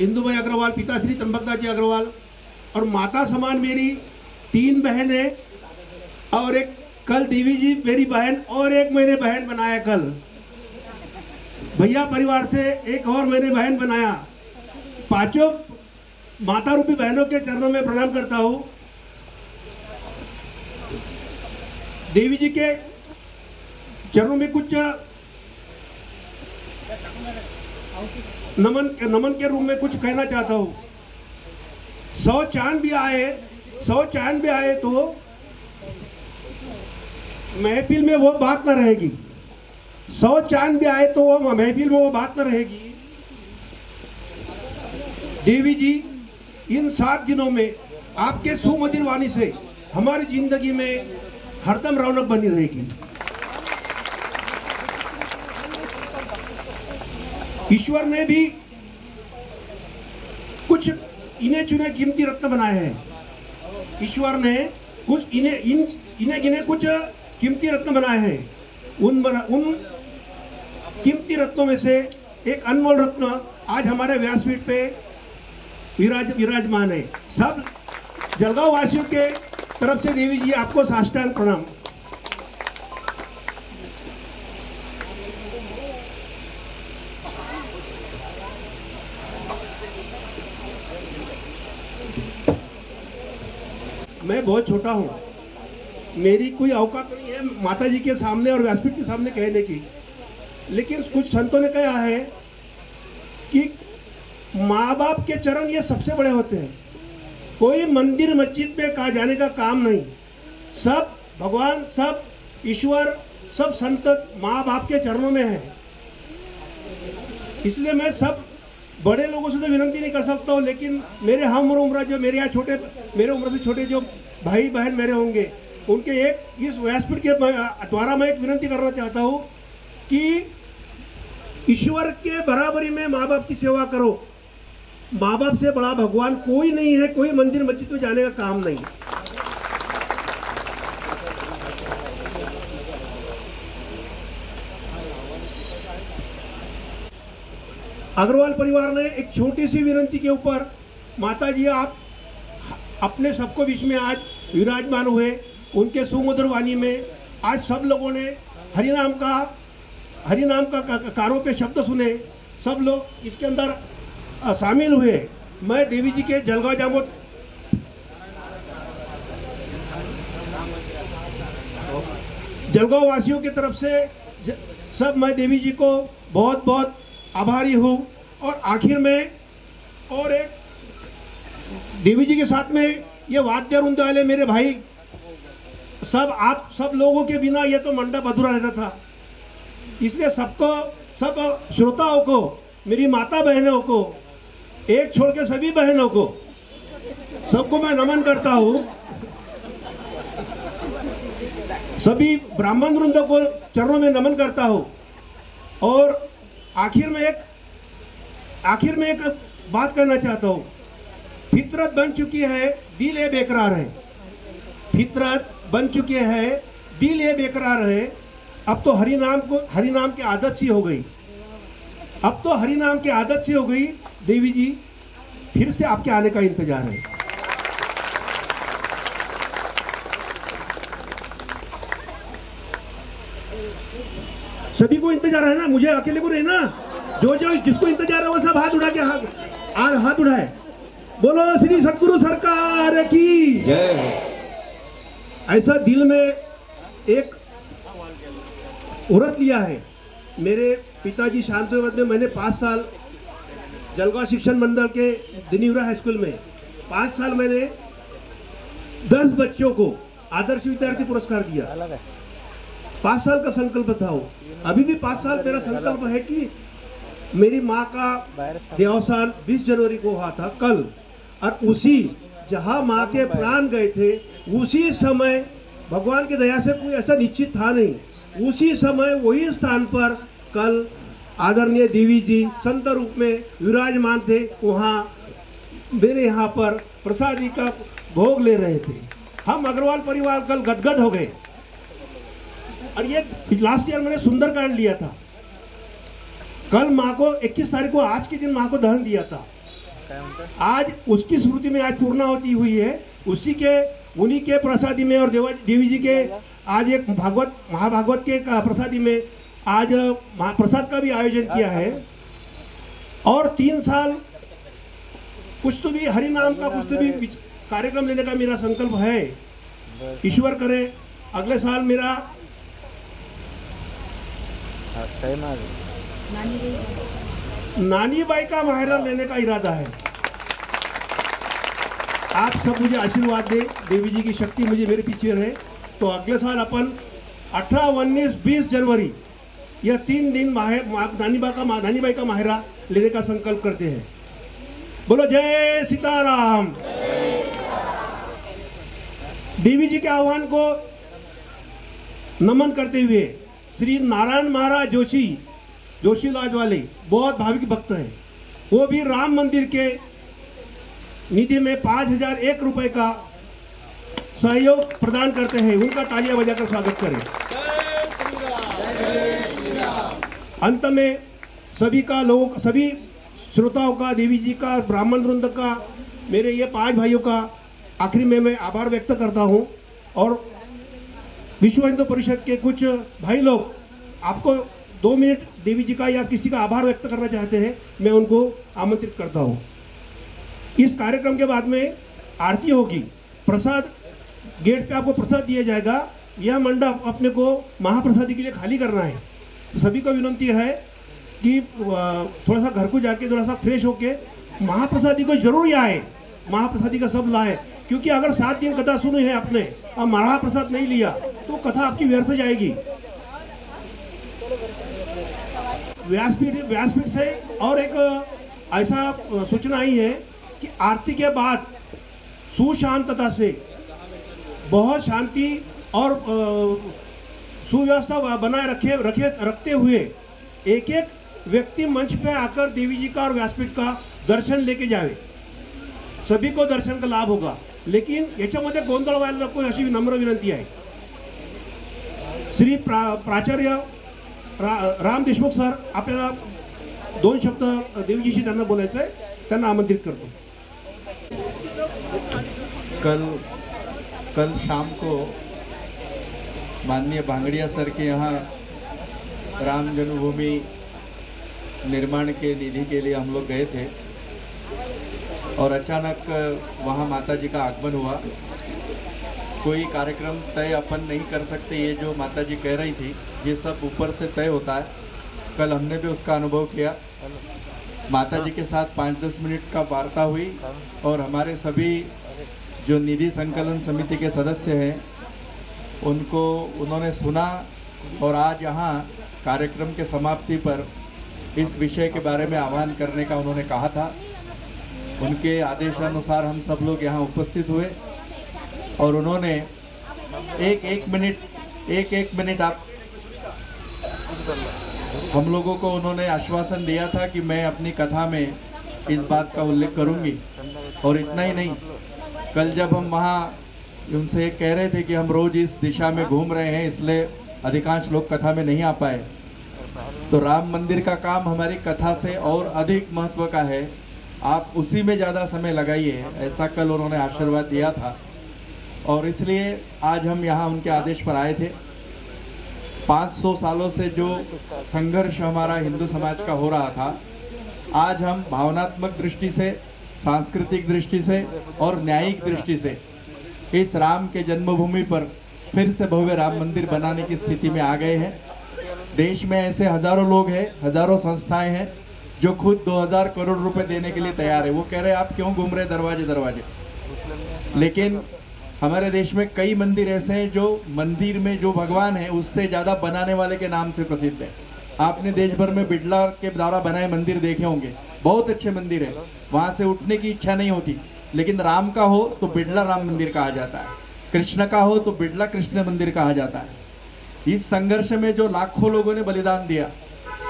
इंदुबाई अग्रवाल, पिताश्री त्र्यंबकदास जी अग्रवाल, और माता समान मेरी 3 बहन है, और एक कल देवी जी मेरी बहन, और एक मैंने बहन बनाया कल। भैया परिवार से एक और मैंने बहन बनाया। 5 माता रूपी बहनों के चरणों में प्रणाम करता हूँ। देवी जी के चरणों में कुछ नमन के रूप में कुछ कहना चाहता हूँ। 100 चांद भी आए तो महफिल में वो बात न रहेगी। 100 चांद भी आए तो महफिल में वो बात न रहेगी। देवी जी इन 7 दिनों में आपके सुमधुर वाणी से हमारी जिंदगी में हरदम रौनक बनी रहेगी। ईश्वर ने भी कुछ इन्हें चुने कीमती रत्न बनाए हैं। ईश्वर ने कुछ इन्हें गिने कुछ कीमती रत्न बनाए हैं। उन कीमती रत्नों में से एक अनमोल रत्न आज हमारे व्यासपीठ पे विराजमान है। सब जलगांव वासियों के तरफ से देवी जी आपको साष्टांग प्रणाम। मैं बहुत छोटा हूँ, मेरी कोई औकात नहीं है माता जी के सामने और व्यासपीठ के सामने कहने की, लेकिन कुछ संतों ने कहा है कि माँ बाप के चरण ये सबसे बड़े होते हैं। कोई मंदिर मस्जिद पे कहा जाने का काम नहीं। सब भगवान, सब ईश्वर, सब संत माँ बाप के चरणों में है। इसलिए मैं सब बड़े लोगों से तो विनती नहीं कर सकता हूँ, लेकिन मेरे हम उम्र जो मेरे यहाँ छोटे, मेरे उम्र से छोटे जो भाई बहन मेरे होंगे, उनके एक इस व्यासपीठ के द्वारा मैं एक विनती करना चाहता हूँ कि ईश्वर के बराबरी में माँ बाप की सेवा करो। माँ बाप से बड़ा भगवान कोई नहीं है। कोई मंदिर मस्जिद में जाने का काम नहीं। अग्रवाल परिवार ने एक छोटी सी विनती के ऊपर, माता जी आप अपने सबको बीच में आज विराजमान हुए। उनके सुमधुर वाणी में आज सब लोगों ने हरिनाम का कानों पे शब्द सुने। सब लोग इसके अंदर शामिल हुए। मैं देवी जी के जलगांव वासियों की तरफ से सब मैं देवी जी को बहुत बहुत आभारी हूँ। और आखिर में और एक देवी जी के साथ में ये वाद्य वृंद वाले मेरे भाई सब, आप सब लोगों के बिना ये तो मंडप अधूरा रहता था। इसलिए सबको, सब श्रोताओं को, मेरी माता बहनों को, एक छोड़ के सभी बहनों को, सबको मैं नमन करता हूँ। सभी ब्राह्मण वृंद को चरणों में नमन करता हूँ। और आखिर में एक बात कहना चाहता हूँ। फितरत बन चुकी है, दिल ये बेकरार है। फितरत बन चुकी है, दिल ये बेकरार है। अब तो हरिनाम की आदत सी हो गई। अब तो हरिनाम की आदत सी हो गई। देवी जी फिर से आपके आने का इंतजार है। सभी को इंतजार है ना, मुझे अकेले को नहीं ना। जो जिसको इंतजार है वो सब हाथ उठा के हाथ उठाए। बोलो श्री सद्गुरु सरकार की जय। ऐसा दिल में एक व्रत लिया है। मेरे पिताजी शांतिवत में मैंने 5 साल जलगांव शिक्षण मंडल के दिनीवरा हाई स्कूल में 5 साल मैंने 10 बच्चों को आदर्श विद्यार्थी पुरस्कार दिया। 5 साल का संकल्प था वो। अभी भी 5 साल मेरा संकल्प है कि मेरी माँ का देहावसान 20 जनवरी को हुआ था कल, और उसी जहाँ माँ के प्राण गए थे उसी समय, भगवान की दया से कोई ऐसा निश्चित था नहीं, उसी समय वही स्थान पर कल आदरणीय देवी जी संत रूप में विराजमान थे। वहाँ मेरे यहाँ पर प्रसादी का भोग ले रहे थे। हम अग्रवाल परिवार कल गदगद हो गए। और ये लास्ट ईयर मैंने सुंदरकांड लिया था। कल माँ को 21 तारीख को, आज के दिन माँ को दहन दिया था। आज उसकी स्मृति में आज पूर्णाहुति हुई है। उन्हीं के प्रसादी में और देवी जी के आज एक महाभागवत के प्रसादी में आज महाप्रसाद का भी आयोजन किया है। और 3 साल कुछ तो भी हरि नाम का कुछ तो भी कार्यक्रम लेने का मेरा संकल्प है। ईश्वर करे अगले साल मेरा नानी बाई का माहिरा लेने का इरादा है। आप सब मुझे आशीर्वाद दे, देवी जी की शक्ति मुझे मेरे पीछे रहे, तो अगले साल अपन 18, 19, 20 जनवरी यह 3 दिन नानी बाई का माहिरा लेने का संकल्प करते हैं। बोलो जय सीताराम। देवी जी के आह्वान को नमन करते हुए श्री नारायण महाराज जोशी लॉज वाले बहुत भाविक भक्त हैं। वो भी राम मंदिर के निधि में 5001 रुपए का सहयोग प्रदान करते हैं। उनका तालियां बजाकर स्वागत करें। अंत में सभी श्रोताओं का, देवी जी का, ब्राह्मण वृंद का, मेरे ये 5 भाइयों का आखिरी में मैं आभार व्यक्त करता हूं। और विश्व हिंदू परिषद के कुछ भाई लोग आपको 2 मिनट देवी जी का या किसी का आभार व्यक्त करना चाहते हैं, मैं उनको आमंत्रित करता हूं। इस कार्यक्रम के बाद में आरती होगी, प्रसाद गेट पे आपको प्रसाद दिया जाएगा। यह मंडप अपने को महाप्रसादी के लिए खाली करना है। तो सभी को विनती है कि थोड़ा सा घर को जाके थोड़ा सा फ्रेश होके महाप्रसादी को जरूर आए, महाप्रसादी का सब लाए। क्योंकि अगर 7 दिन कथा सुनी है आपने और महाप्रसाद नहीं लिया तो कथा आपकी व्यर्थ जाएगी। व्यासपीठ से और एक ऐसा सूचना आई है कि आरती के बाद सुशांतता से बहुत शांति और सुव्यवस्था बनाए रखते हुए एक व्यक्ति मंच पे आकर देवी जी का और व्यासपीठ का दर्शन लेके जावे। सभी को दर्शन का लाभ होगा, लेकिन याच्यामध्ये गोंधळ व्हायला नको अशी नम्र विनंती आहे। श्री प्राचार्य राम देशमुख सर आपल्याला 2 शब्द देवीजीशी त्यांना बोलायचं आहे, त्यांना आमंत्रित करतो। कल शाम को माननीय भांगड़िया सर के यहाँ राम जन्मभूमि निर्माण के निधि के लिए हम लोग गए थे और अचानक वहाँ माता जी का आगमन हुआ। कोई कार्यक्रम तय अपन नहीं कर सकते, ये जो माता जी कह रही थी ये सब ऊपर से तय होता है। कल हमने भी उसका अनुभव किया। माता जी के साथ 5-10 मिनट का वार्ता हुई और हमारे सभी जो निधि संकलन समिति के सदस्य हैं उन्होंने सुना और आज यहाँ कार्यक्रम के समाप्ति पर इस विषय के बारे में आह्वान करने का उन्होंने कहा था। उनके आदेशानुसार हम सब लोग यहाँ उपस्थित हुए और उन्होंने एक मिनट आप हम लोगों को उन्होंने आश्वासन दिया था कि मैं अपनी कथा में इस बात का उल्लेख करूंगी। और इतना ही नहीं, कल जब हम वहाँ उनसे कह रहे थे कि हम रोज़ इस दिशा में घूम रहे हैं इसलिए अधिकांश लोग कथा में नहीं आ पाए, तो राम मंदिर का काम हमारी कथा से और अधिक महत्व का है, आप उसी में ज़्यादा समय लगाइए, ऐसा कल उन्होंने आशीर्वाद दिया था। और इसलिए आज हम यहाँ उनके आदेश पर आए थे। 500 सालों से जो संघर्ष हमारा हिंदू समाज का हो रहा था, आज हम भावनात्मक दृष्टि से, सांस्कृतिक दृष्टि से और न्यायिक दृष्टि से इस राम के जन्मभूमि पर फिर से भव्य राम मंदिर बनाने की स्थिति में आ गए हैं। देश में ऐसे हजारों लोग हैं, हजारों संस्थाएं हैं जो खुद 2000 करोड़ रुपए देने के लिए तैयार है। वो कह रहे हैं आप क्यों घूम रहे दरवाजे। लेकिन हमारे देश में कई मंदिर ऐसे हैं जो मंदिर में जो भगवान है उससे ज़्यादा बनाने वाले के नाम से प्रसिद्ध है। आपने देश भर में बिड़ला के द्वारा बनाए मंदिर देखे होंगे, बहुत अच्छे मंदिर है, वहाँ से उठने की इच्छा नहीं होती। लेकिन राम का हो तो बिड़ला राम मंदिर कहा जाता है, कृष्ण का हो तो बिड़ला कृष्ण मंदिर कहा जाता है। इस संघर्ष में जो लाखों लोगों ने बलिदान दिया,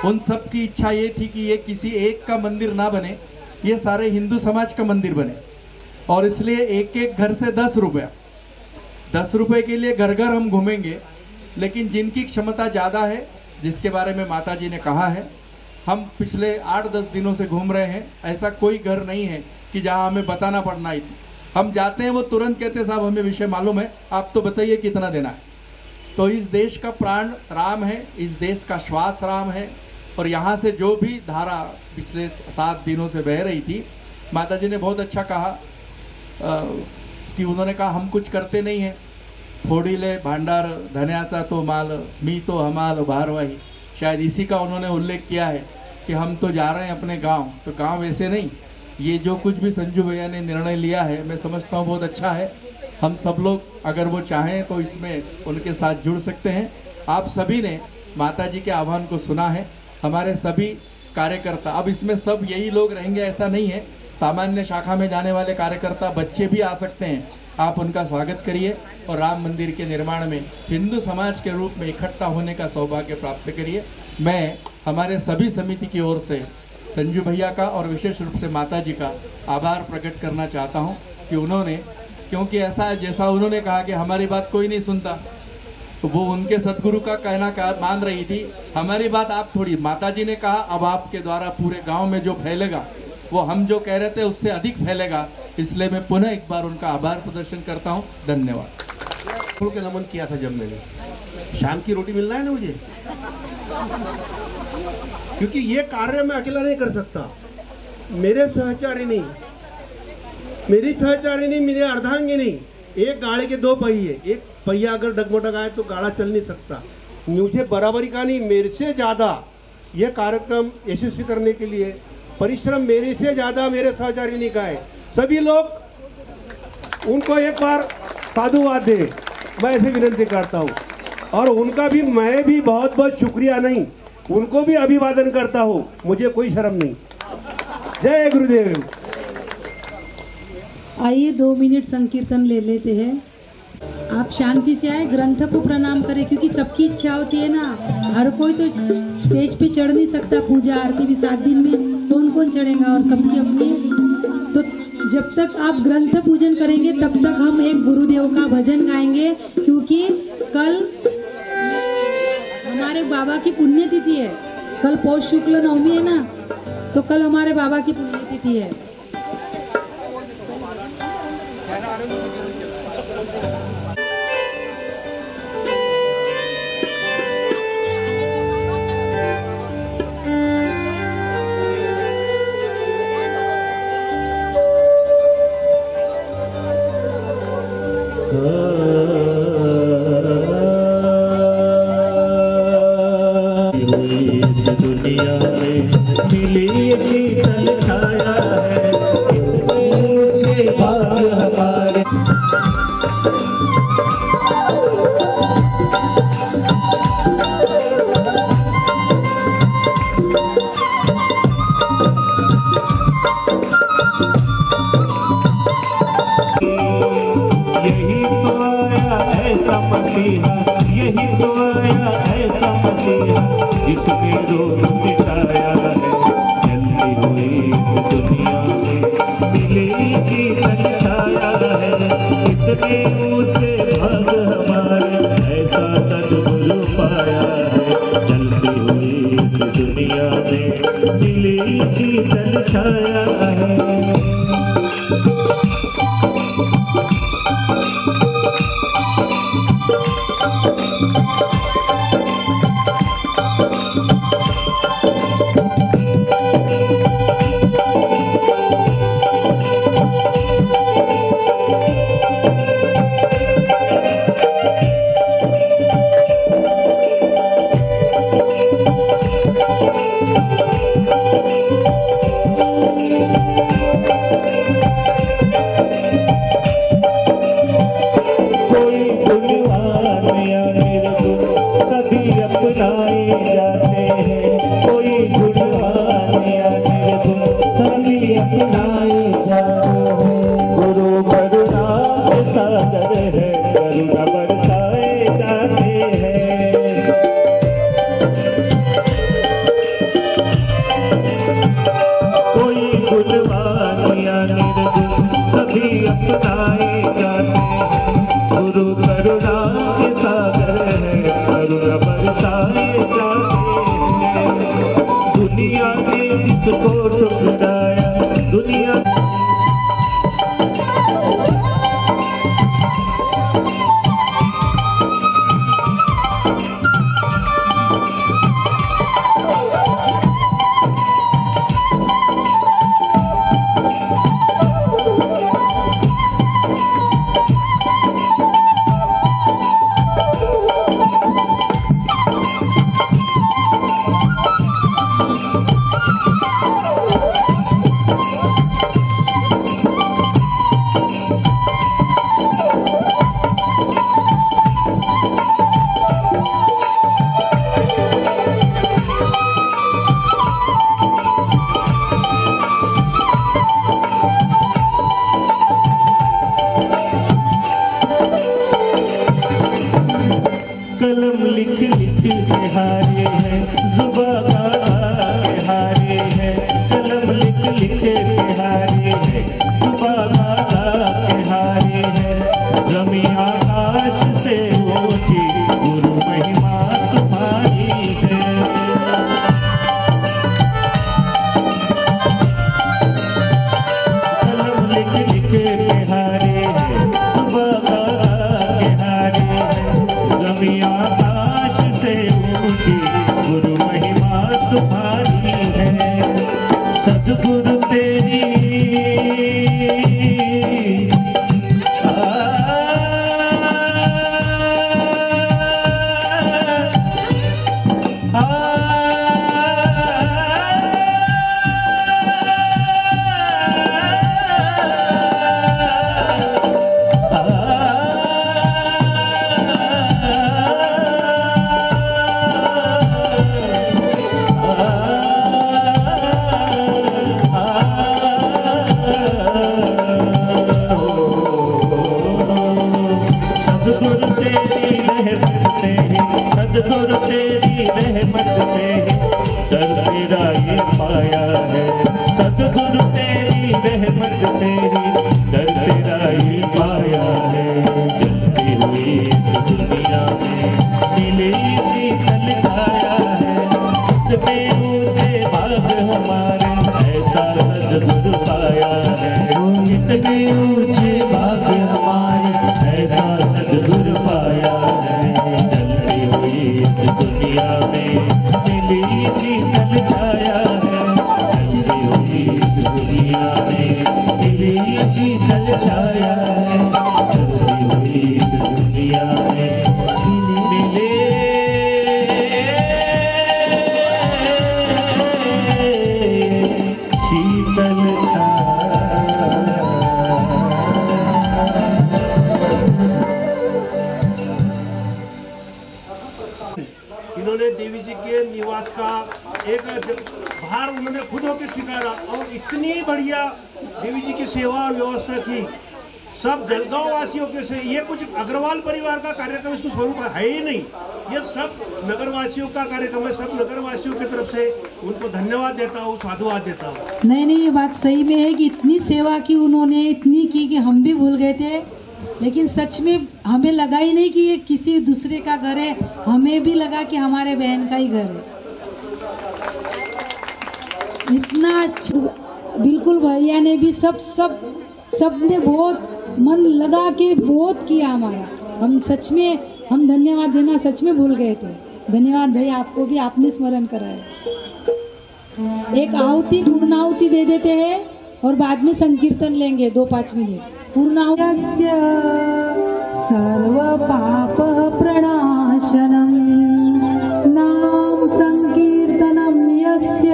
उन सब की इच्छा ये थी कि ये किसी एक का मंदिर ना बने, ये सारे हिंदू समाज का मंदिर बने। और इसलिए एक एक घर से 10 रुपये के लिए घर घर हम घूमेंगे। लेकिन जिनकी क्षमता ज़्यादा है, जिसके बारे में माता जी ने कहा है, हम पिछले 8-10 दिनों से घूम रहे हैं, ऐसा कोई घर नहीं है कि जहां हमें बताना पड़ना है। हम जाते हैं वो तुरंत कहते हैं साहब हमें विषय मालूम है, आप तो बताइए कितना देना है। तो इस देश का प्राण राम है, इस देश का श्वास राम है। और यहाँ से जो भी धारा पिछले 7 दिनों से बह रही थी, माता जी ने बहुत अच्छा कहा कि उन्होंने कहा हम कुछ करते नहीं हैं, फोड़ीले भांडार धन्याचा तो माल, मी तो हमाल भारवाही। शायद इसी का उन्होंने उल्लेख किया है कि हम तो जा रहे हैं अपने गांव। तो गांव वैसे नहीं, ये जो कुछ भी संजू भैया ने निर्णय लिया है मैं समझता हूँ बहुत अच्छा है। हम सब लोग अगर वो चाहें तो इसमें उनके साथ जुड़ सकते हैं। आप सभी ने माता जी के आह्वान को सुना है, हमारे सभी कार्यकर्ता, अब इसमें सब यही लोग रहेंगे ऐसा नहीं है, सामान्य शाखा में जाने वाले कार्यकर्ता बच्चे भी आ सकते हैं। आप उनका स्वागत करिए और राम मंदिर के निर्माण में हिंदू समाज के रूप में इकट्ठा होने का सौभाग्य प्राप्त करिए। मैं हमारे सभी समिति की ओर से संजू भैया का और विशेष रूप से माता जी का आभार प्रकट करना चाहता हूं कि उन्होंने, क्योंकि ऐसा जैसा उन्होंने कहा कि हमारी बात कोई नहीं सुनता, तो वो उनके सदगुरु का कहना मान रही थी। हमारी बात आप थोड़ी, माता जी ने कहा अब आपके द्वारा पूरे गांव में जो फैलेगा वो हम जो कह रहे थे उससे अधिक फैलेगा। इसलिए मैं पुनः एक बार उनका आभार प्रदर्शन करता हूं। धन्यवाद। के नमन किया था जब मैंने, शाम की रोटी मिलना है ना मुझे, क्योंकि ये कार्य मैं अकेला नहीं कर सकता। मेरे सहचारी नहीं, मेरी सहचारी नहीं, मेरे अर्धांगी नहीं। एक गाड़ी के 2 पहिए, एक पहिया अगर डगमडगाए तो गाड़ा चल नहीं सकता। मुझे बराबरी का नहीं, मेरे से ज़्यादा यह कार्यक्रम यशस्वी करने के लिए परिश्रम मेरे से ज़्यादा मेरे सहचारी ने का है। सभी लोग उनको एक बार साधुवाद दे, मैं ऐसे विनती करता हूँ। और उनका भी मैं भी बहुत बहुत शुक्रिया नहीं, उनको भी अभिवादन करता हूँ, मुझे कोई शर्म नहीं। जय गुरुदेव। आइए 2 मिनट संकीर्तन ले लेते हैं। आप शांति से आए, ग्रंथ को प्रणाम करें, क्योंकि सबकी इच्छा होती है ना, हर कोई तो स्टेज पे चढ़ नहीं सकता। पूजा आरती भी 7 दिन में कौन चढ़ेगा, और सबकी अपनी। तो जब तक आप ग्रंथ पूजन करेंगे तब तक हम एक गुरुदेव का भजन गाएंगे, क्योंकि कल हमारे बाबा की पुण्यतिथि है। कल पौष शुक्ल नवमी है ना, तो कल हमारे बाबा की पुण्यतिथि है। दुनिया में मिली शीतल छाया है, ऊंचे भाग हमारे। यही तो आया ऐसा मसीहा, यही तो आया ऐसा मसीहा, जिसने रोग मिटाया है। जल्दी हुई दुनिया में मिलेगी छाया है, इतने ऊंचे भाग हमारे, ऐसा सद्गुरु पाया है। जल्दी हुई दुनिया में मिलेगी छाया है। दुनिया उसको ठुकराया दुनिया। कलम लिख लिख के हारे हैं, जुबां गाना के हारे हैं। कलम लिख लिख के हारे हैं, जुबां गाना के हारे हैं। ज़मीं आकाश से ऊंची गुरु महिमा तुम्हारी है। कलम लिख लिख के हारे हैं, जुबां गाना के हारे हैं। ज़मीं आकाश से ऊंची गुरु महिमा तुम्हारी है। सद्गुरु तेरी सद्गुरु तेरी रहमत से दर तेरा ये पाया है। सद्गुरु तेरी रहमत तेरी दर तेरा ये पाया है। चलती हुई इस दुनिया में मिले शीतल छाया है। इसमें ऊंचे भाग हमारे ऐसा सद्गुरु पाया है। इतने ऊंचे भाग हमारे ऐसा सद्गुरु पाया है। दुनिया में मिली शीतल छाया है। चलती हुई इस दुनिया में मिली शीतल छाया है। चलती हुई इस दुनिया में मिले शीतल इन्होंने देवी जी के निवास का एक भार उन्होंने खुद होकर स्वीकारा और इतनी बढ़िया देवी जी की सेवा और व्यवस्था की। सब जलगांव वासियों के से ये कुछ अग्रवाल परिवार का कार्यक्रम इसको स्वरूप है ही नहीं, ये सब नगरवासियों का कार्यक्रम है। सब नगरवासियों की तरफ से उनको धन्यवाद देता हूँ, साधुवाद देता हूँ। नहीं, ये बात सही में है कि इतनी सेवा की उन्होंने, इतनी की कि हम भी भूल गए थे। लेकिन सच में हमें लगा ही नहीं कि ये किसी दूसरे का घर है, हमें भी लगा कि हमारे बहन का ही घर है। इतना अच्छा, बिल्कुल भैया ने भी सब ने बहुत मन लगा के बहुत किया हमारा। हम सच में हम धन्यवाद देना सच में भूल गए थे। धन्यवाद भैया, आपको भी आपने स्मरण कराया। एक आहुति पूर्णाहुति दे देते हैं और बाद में संकीर्तन लेंगे 2-5 मिनट। पूर्णाहुति सर्व पाप प्रणाशनम नाम संकीर्तनम यस्य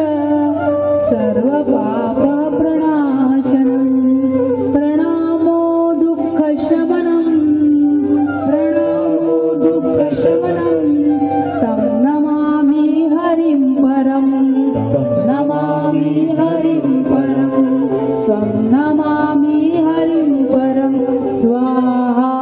सर्व पाप प्रणाशनम प्रणमो दुःख शमनम तं नमामि हरिं परम नमामि हरिं परम तं नमामि हरिं परम स्वाहा।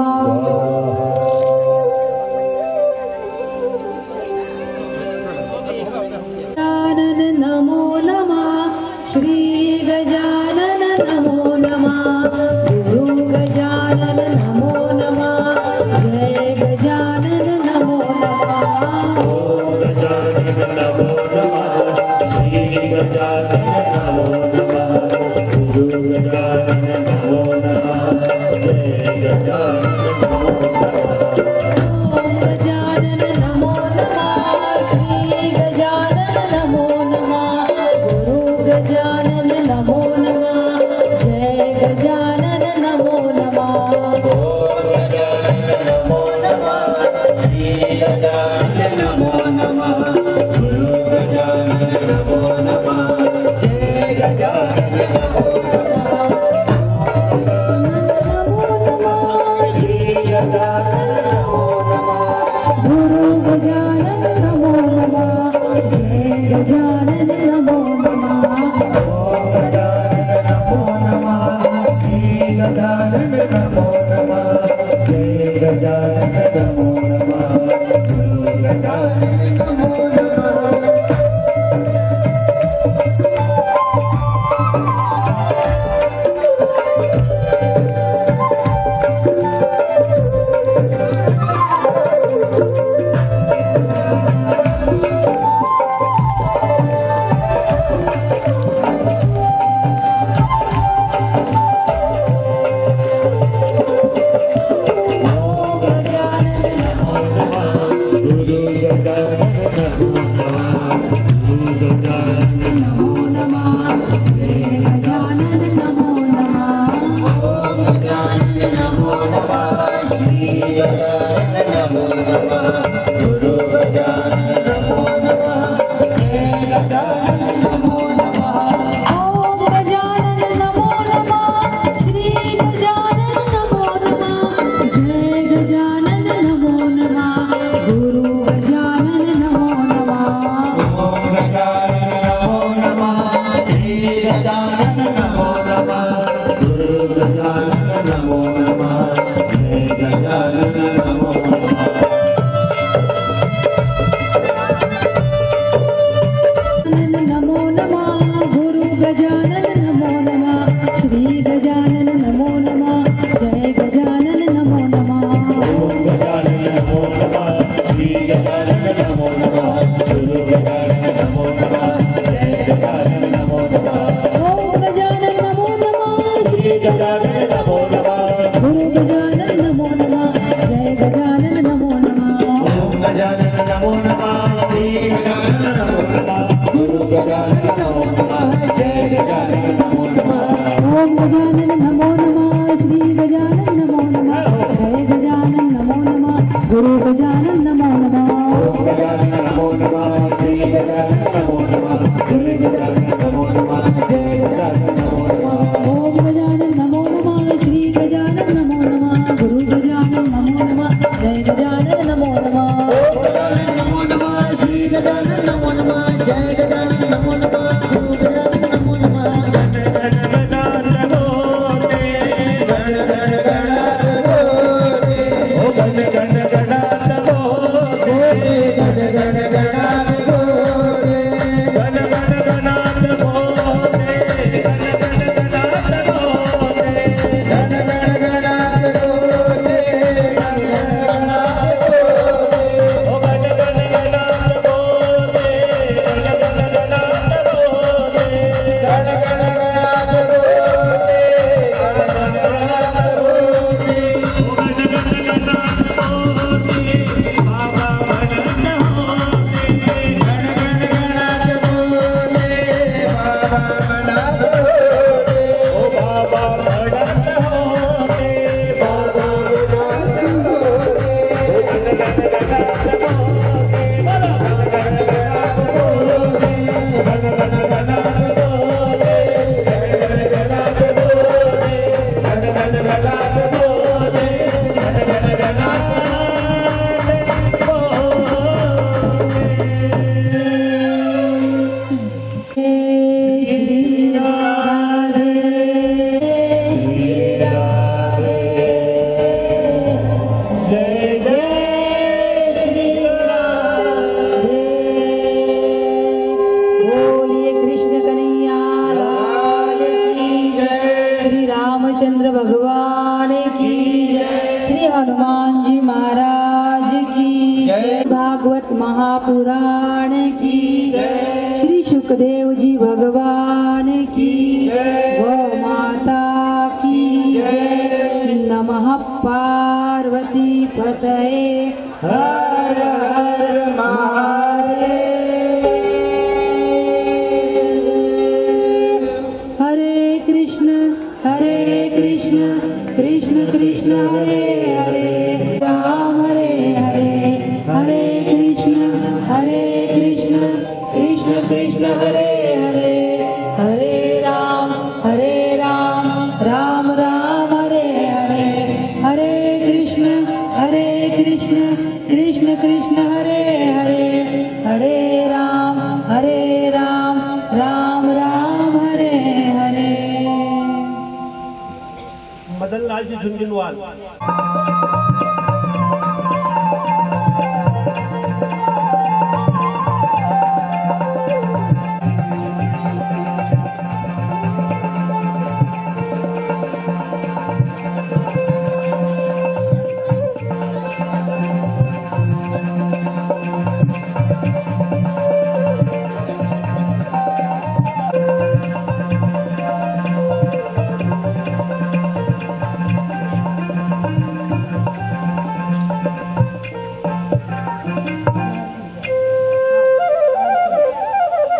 गुरु गजानन नमो नमः जय गजानन नमो नमः ओम गजानन नमो नमः श्री गजानन नमो नमः गुरु गजानन नमो नमः जय गजानन नमो नमः ओम गजानन नमो नमः श्री गजानन नमो नमः गुरु गजानन नमो नमः जय गजानन नमो नमः नमो नमः श्री गजानन नमो नमः गुरु गजानन नमो नमः जय गजानन नमो नमः ओम गजानन नमो नमः श्री गजानन नमो नमः जय गजानन नमो नमः गुरु गजानन नमो नमः ओम गजानन नमो गुरु गजानन नमो नमः गुरु गजानन नमो नमः जय गजानन नमो नमः ओम गजानन नमो नमः श्री गजानन नमो नमः गुरु गजानन नमो नमः जय गजानन नमो नमः ओम गजानन नमो नमः श्री गजानन नमो नमः जय गजानन नमो नमः गुरु गजानन नमो नमः ओम गजानन नमो नमः श्री गजानन नमो नमः गुरु गजानन नमो नमः जय गजानन नमो नमः नमो नमः गुरु गजानन नमो नमः श्री गजानन नमो नमः जय गजानन नमो नमः ओम गजानन नमो नमः श्री गजानन नमो नमः गुरु गजानन नमो नमः जय गजानन नमो नमः ओम गजानन नमो नमः श्री गजानन नमो नमः गुरु गजानन नमो नमः जय गजानन नमो नमः ओम गजानन नमो नमः श्री गजानन नमो नमः गुरु गजानन नमो नमः जय गजानन नमो नमः ओम गजानन नमो नमः श्री गजानन नमो नमः जय गजानन नमो नमः गुरु गजानन नमो नमः ओम गजानन नमो नमः श्री गजानन नमो नमः गुरु गजानन नमो नमः जय गजानन नमो नमः ओम गजानन नमो नमः श्री गजानन नमो नमः गुरु गजानन नमो नमः जय गजानन नमो नमः ओम गजानन नमो नमः श्री गजानन नमो नमः जय गजानन नमो नमः गुरु गजानन नमो नमः गण गण गणात होते गण गण गणात होते ओ गण गण गणात होते गण गण गणात होते गण गण गणात होते गण गण गणात होते गण गण गणात होते गण गण गणात होते ओ गण गण गणात होते गण गण गणात होते गण गण गणात होते गण गण गणात होते ओ गण गण गणात होते बाबा भजन होते गण गण गणात होते बाबा भजन होते ओ बाबा भजन होते बाबा भजन होते ओ गण गण गणात होते गण गण गणात होते गण गण गणात होते गण गण गणात होते गण गण गणात होते गण गण गणात हे श्री राधे श्री राधे जय जय श्री राधे बोलिए कृष्ण कन्हैया लाल की जय श्री रामचंद्र भगवान की जय श्री हनुमान जी महाराज की जय भागवत महापुराण की जय श्री सुखदेव जी भगवान की जय गौ पार्वती पतये हर हर महादेव। हरे कृष्ण कृष्ण कृष्ण हरे हरे राम हरे हरे हरे कृष्ण कृष्ण कृष्ण हरे हरे हरे राम राम राम हरे हरे हरे कृष्ण कृष्ण कृष्ण हरे हरे हरे राम राम राम हरे हरे। मदन लाल जी झुंझुनवाल।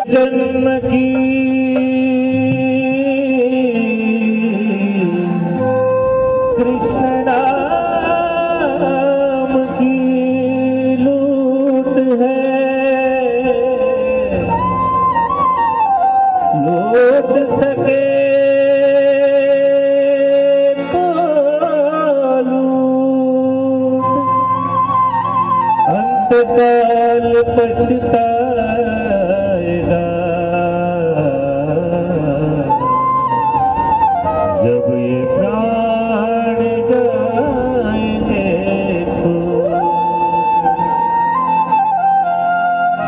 जन्म की कृष्ण नाम की लूट है, लूट सके तो लूट, अंतकाल पछता जब ये प्राण जाएंगे तो।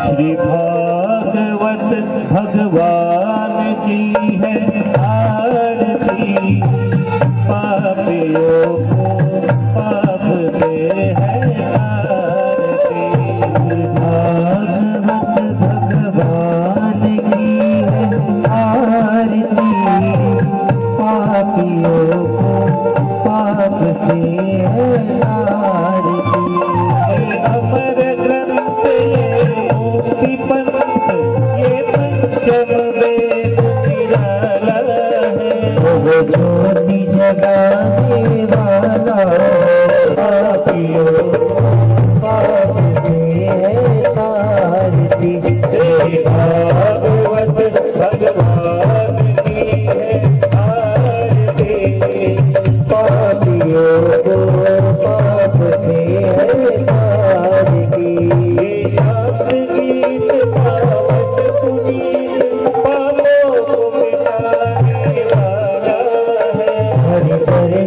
श्री भागवत भगवान की है आरती, पापियों को पाप से है आरती। भागवत भगवान की है आरती, पापियों को पाप से है आरती। अमर ग्रंथ ये मुक्ति पंथ, ये पंचम वेद निराला है, वो ज्योति जगाने वाला है। पापियों को पाप से है आरती। भागवत भगवान की है आरती, पापियों को पाप से है आरती। शास्त्र गीत पावन पुनीत, पापों को मिटाने वाला है। हरि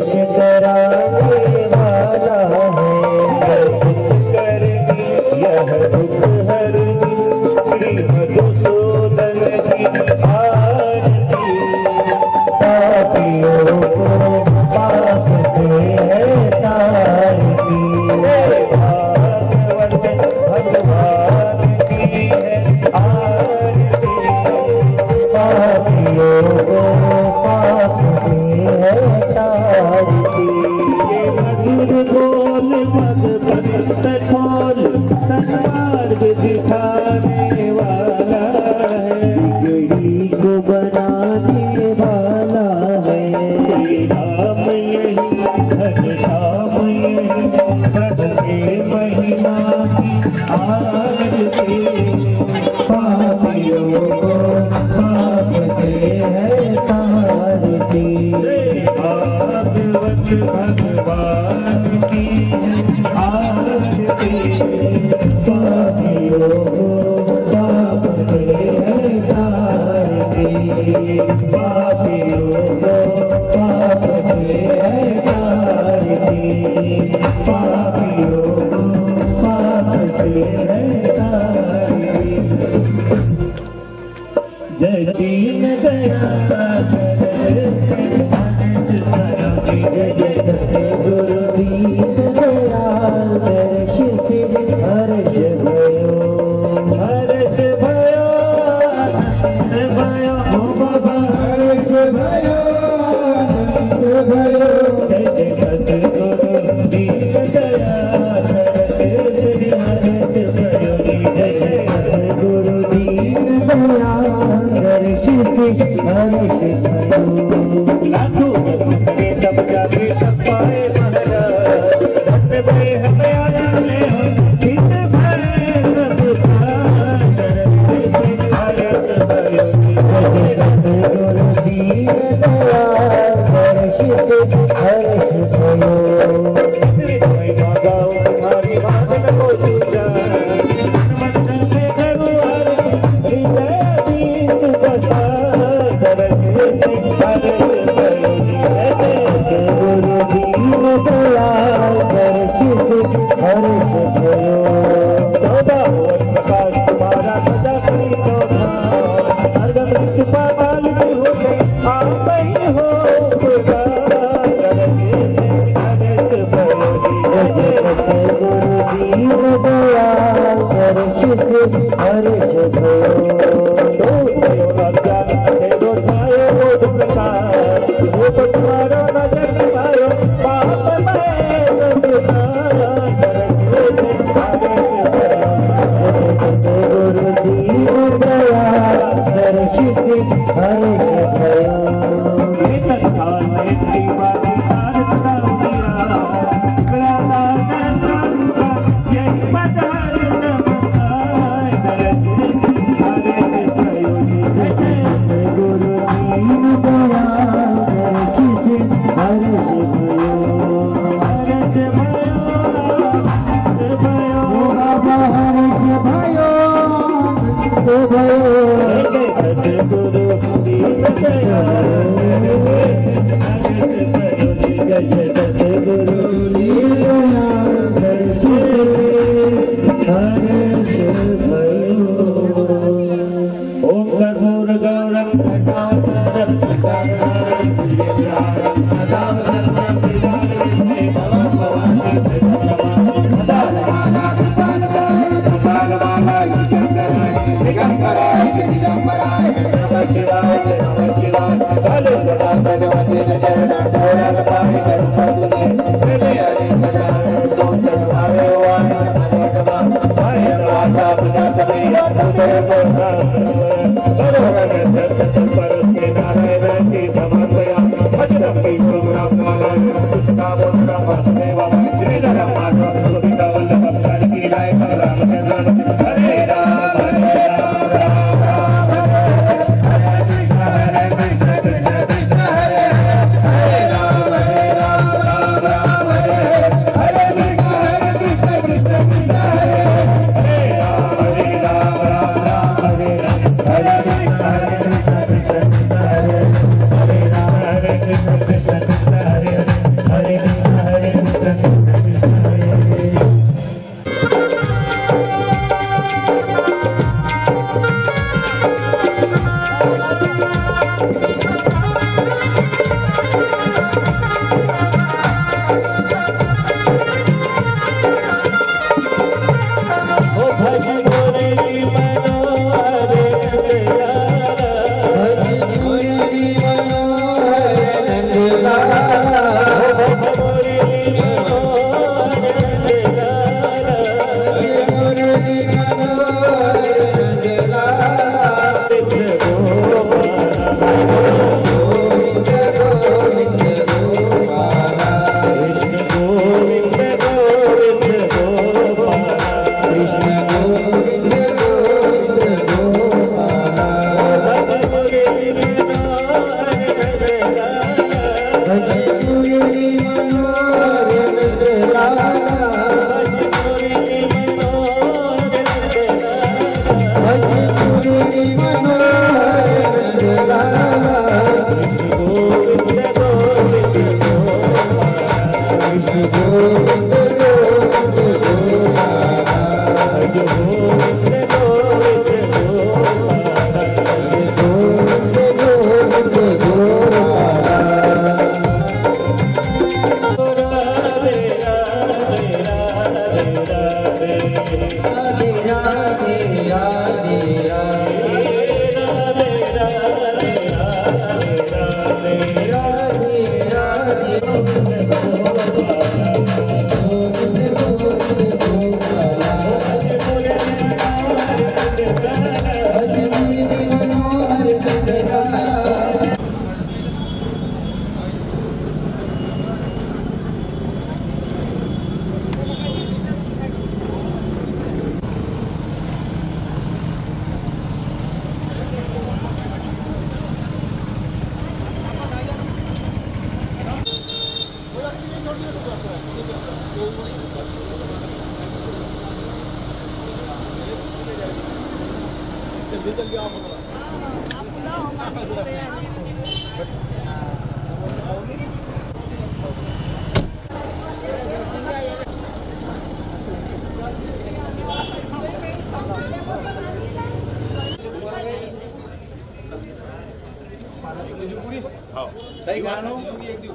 लाखों बंदे तब जाके सब पाए महाराज धन्य भय हमें आने हो चित भय सब भारत भयो गुरु दीन दयाल हर्षित हर्ष भयो महिमा गाओ तुम्हारी वादन को पूजा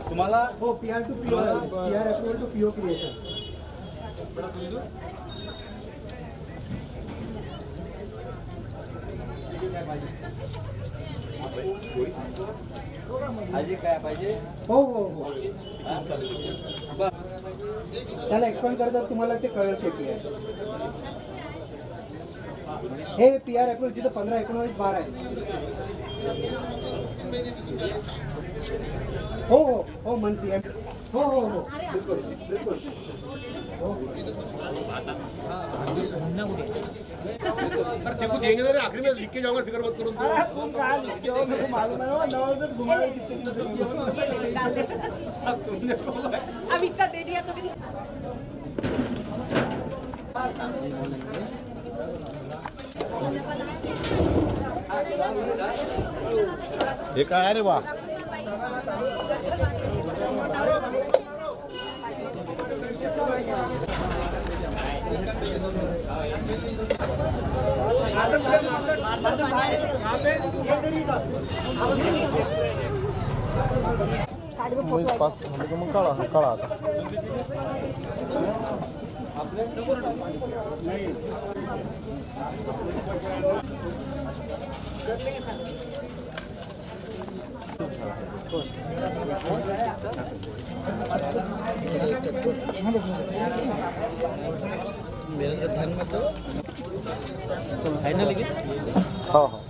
तुम्हाला हो PR to PO PR approval to PO creation. काय पाहिजे हो हो हो त्याला एक्सप्लेन करतात तुम्हाला ते कळेल शेती आहे हे PR approval जिथं 15 19 12 आहे हो हो हो मंथली हो हो हो बिल्कुल बिल्कुल सर देखो देंगे ना आखिर में लिख के जाऊंगा फिक्र मत करो तुम कहाँ लिखते हो मुझे मालूम है ना नवाज़ घुमाए कितने दिन से अब तुमने अब इतना दे दिया तो भी ये क्या है रे वाह पास मग काळा आता मेरे ध्यान में तो फाइनल हाँ हाँ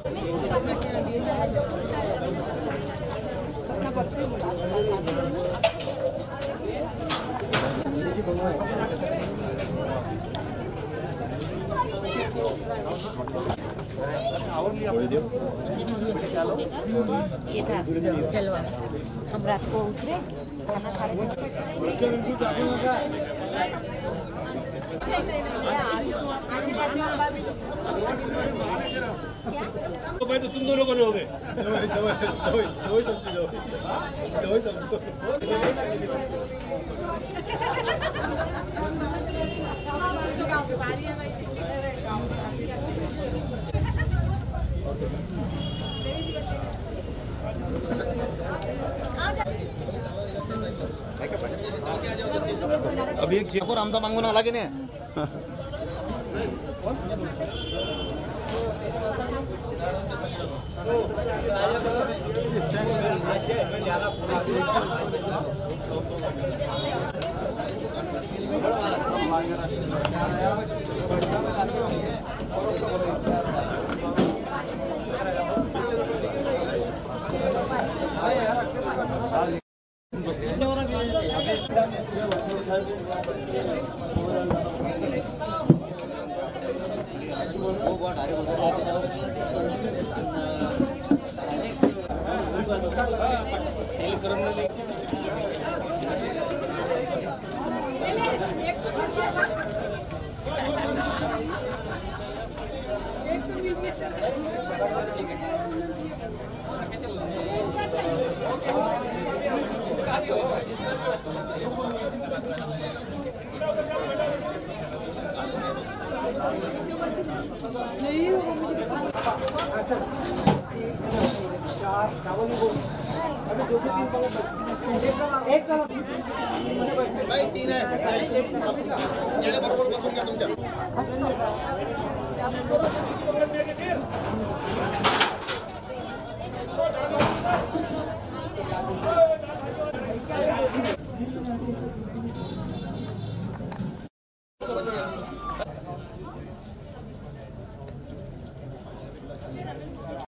ये था जलवा हम रात को उतरे खाना खा रहे भाई तो तुम दोनों को हो गए अभी एक चेक आमचा मागून आला की नाही नाही तीन आहे बरोबर बसून घ्या तुमच्या Thank you.